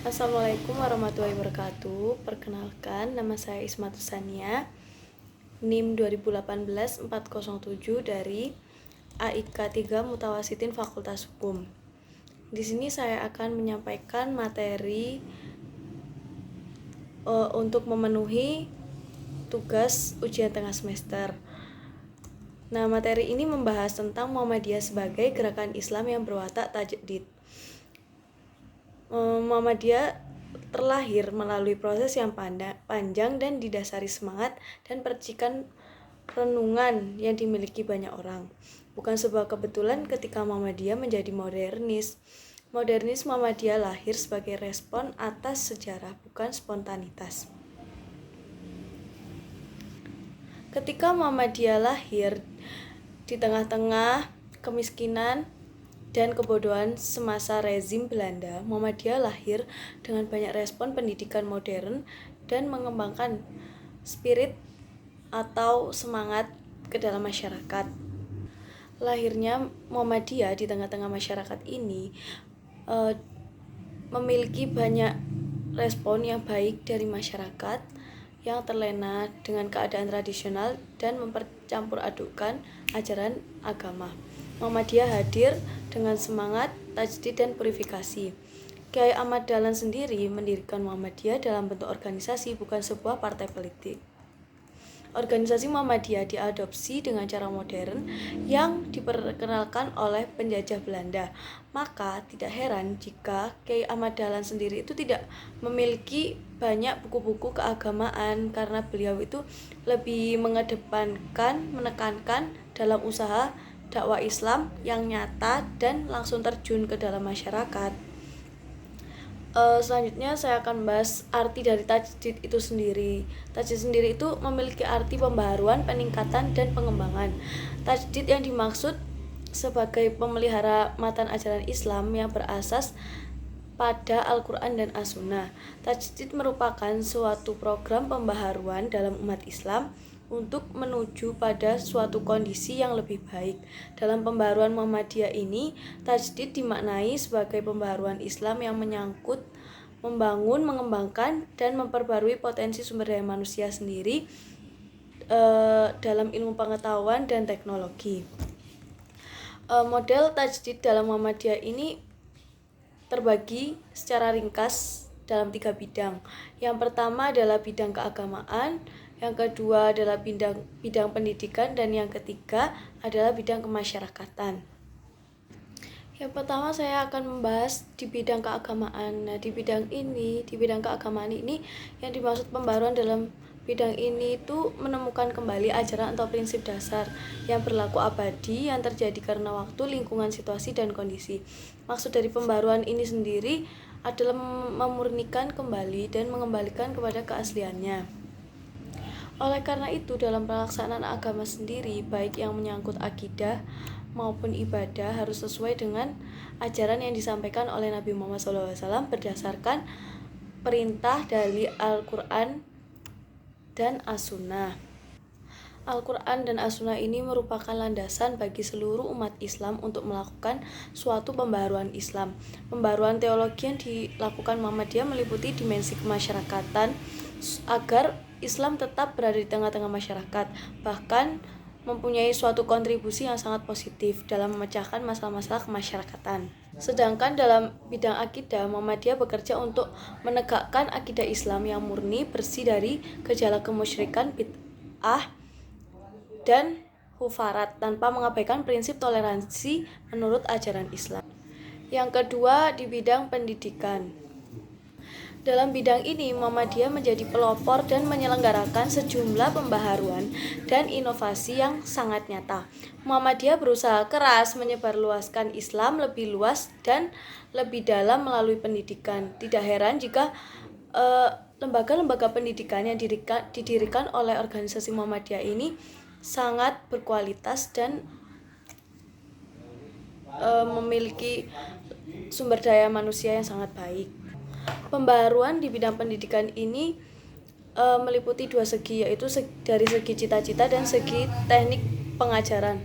Assalamualaikum warahmatullahi wabarakatuh. Perkenalkan, nama saya Ismatus Sania, NIM 2018-407 dari AIK 3 Mutawasitin Fakultas Hukum. Di sini saya akan menyampaikan materi untuk memenuhi tugas ujian tengah semester. Nah, materi ini membahas tentang Muhammadiyah sebagai gerakan Islam yang berwatak tajdid. Muhammadiyah terlahir melalui proses yang panjang dan didasari semangat dan percikan renungan yang dimiliki banyak orang. Bukan sebuah kebetulan ketika Muhammadiyah menjadi modernis. Modernis Muhammadiyah lahir sebagai respon atas sejarah, bukan spontanitas. Ketika Muhammadiyah lahir di tengah-tengah kemiskinan dan kebodohan semasa rezim Belanda, Muhammadiyah lahir dengan banyak respon pendidikan modern dan mengembangkan spirit atau semangat ke dalam masyarakat. Lahirnya Muhammadiyah di tengah-tengah masyarakat ini memiliki banyak respon yang baik dari masyarakat yang terlena dengan keadaan tradisional dan mempercampur adukkan ajaran agama. Muhammadiyah hadir dengan semangat tajdid dan purifikasi. Kiai Ahmad Dahlan sendiri mendirikan Muhammadiyah dalam bentuk organisasi, bukan sebuah partai politik. Organisasi Muhammadiyah diadopsi dengan cara modern yang diperkenalkan oleh penjajah Belanda. Maka tidak heran jika Kiai Ahmad Dahlan sendiri itu tidak memiliki banyak buku-buku keagamaan, karena beliau itu lebih menekankan dalam usaha dakwah Islam yang nyata dan langsung terjun ke dalam masyarakat. Selanjutnya saya akan membahas arti dari tajdid itu sendiri. Tajdid sendiri itu memiliki arti pembaharuan, peningkatan, dan pengembangan. Tajdid yang dimaksud sebagai pemelihara matan ajaran Islam yang berasas pada Al-Quran dan As-Sunnah. Tajdid merupakan suatu program pembaharuan dalam umat Islam untuk menuju pada suatu kondisi yang lebih baik. Dalam pembaharuan Muhammadiyah ini, tajdid dimaknai sebagai pembaharuan Islam yang menyangkut membangun, mengembangkan, dan memperbarui potensi sumber daya manusia sendiri dalam ilmu pengetahuan dan teknologi. Model tajdid dalam Muhammadiyah ini terbagi secara ringkas dalam 3 bidang. Yang pertama adalah bidang keagamaan, yang kedua adalah bidang pendidikan, dan yang ketiga adalah bidang kemasyarakatan. Yang pertama saya akan membahas di bidang keagamaan. Nah, di bidang keagamaan ini yang dimaksud pembaruan dalam bidang ini itu menemukan kembali ajaran atau prinsip dasar yang berlaku abadi yang terjadi karena waktu, lingkungan, situasi, dan kondisi. Maksud dari pembaruan ini sendiri adalah memurnikan kembali dan mengembalikan kepada keasliannya. Oleh karena itu, dalam pelaksanaan agama sendiri, baik yang menyangkut akidah maupun ibadah, harus sesuai dengan ajaran yang disampaikan oleh Nabi Muhammad SAW berdasarkan perintah dari Al-Quran dan As-Sunnah. Al-Quran dan As-Sunnah ini merupakan landasan bagi seluruh umat Islam untuk melakukan suatu pembaharuan Islam. Pembaharuan teologi yang dilakukan Muhammadiyah meliputi dimensi kemasyarakatan agar Islam tetap berada di tengah-tengah masyarakat, bahkan mempunyai suatu kontribusi yang sangat positif dalam memecahkan masalah-masalah kemasyarakatan. Sedangkan dalam bidang akidah, Muhammadiyah bekerja untuk menegakkan akidah Islam yang murni, bersih dari gejala kemusyrikan, bid'ah, dan hufarat, tanpa mengabaikan prinsip toleransi menurut ajaran Islam. Yang kedua, di bidang pendidikan. Dalam bidang ini, Muhammadiyah menjadi pelopor dan menyelenggarakan sejumlah pembaharuan dan inovasi yang sangat nyata. Muhammadiyah berusaha keras menyebarluaskan Islam lebih luas dan lebih dalam melalui pendidikan. Tidak heran jika lembaga-lembaga pendidikan yang didirikan oleh organisasi Muhammadiyah ini sangat berkualitas dan memiliki sumber daya manusia yang sangat baik. Pembaharuan di bidang pendidikan ini meliputi 2 segi, yaitu dari segi cita-cita dan segi teknik pengajaran.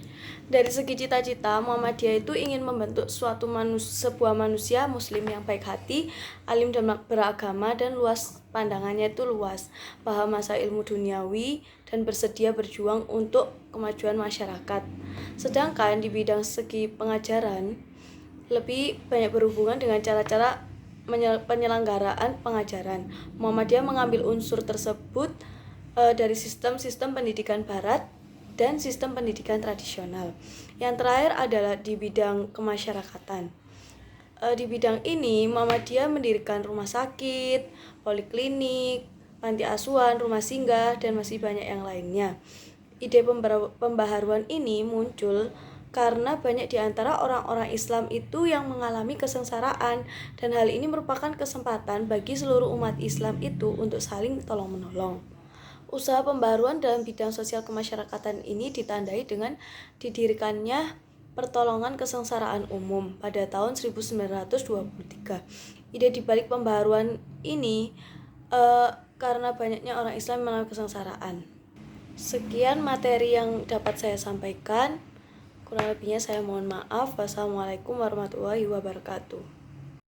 Dari segi cita-cita, Muhammadiyah itu ingin membentuk sebuah manusia muslim yang baik hati, alim dan beragama, dan luas pandangannya itu luas, paham masa ilmu duniawi, dan bersedia berjuang untuk kemajuan masyarakat. Sedangkan di bidang segi pengajaran, lebih banyak berhubungan dengan cara-cara penyelenggaraan pengajaran. Muhammadiyah mengambil unsur tersebut dari sistem-sistem pendidikan barat dan sistem pendidikan tradisional. Yang terakhir adalah di bidang kemasyarakatan. Di bidang ini, Muhammadiyah mendirikan rumah sakit, poliklinik, panti asuhan, rumah singgah, dan masih banyak yang lainnya. Ide pembaharuan ini muncul karena banyak di antara orang-orang Islam itu yang mengalami kesengsaraan, dan hal ini merupakan kesempatan bagi seluruh umat Islam itu untuk saling tolong-menolong. Usaha pembaruan dalam bidang sosial kemasyarakatan ini ditandai dengan didirikannya Pertolongan Kesengsaraan Umum pada tahun 1923. Ide dibalik pembaruan ini karena banyaknya orang Islam mengalami kesengsaraan. Sekian materi yang dapat saya sampaikan. Kurang lebihnya saya mohon maaf. Wassalamualaikum warahmatullahi wabarakatuh.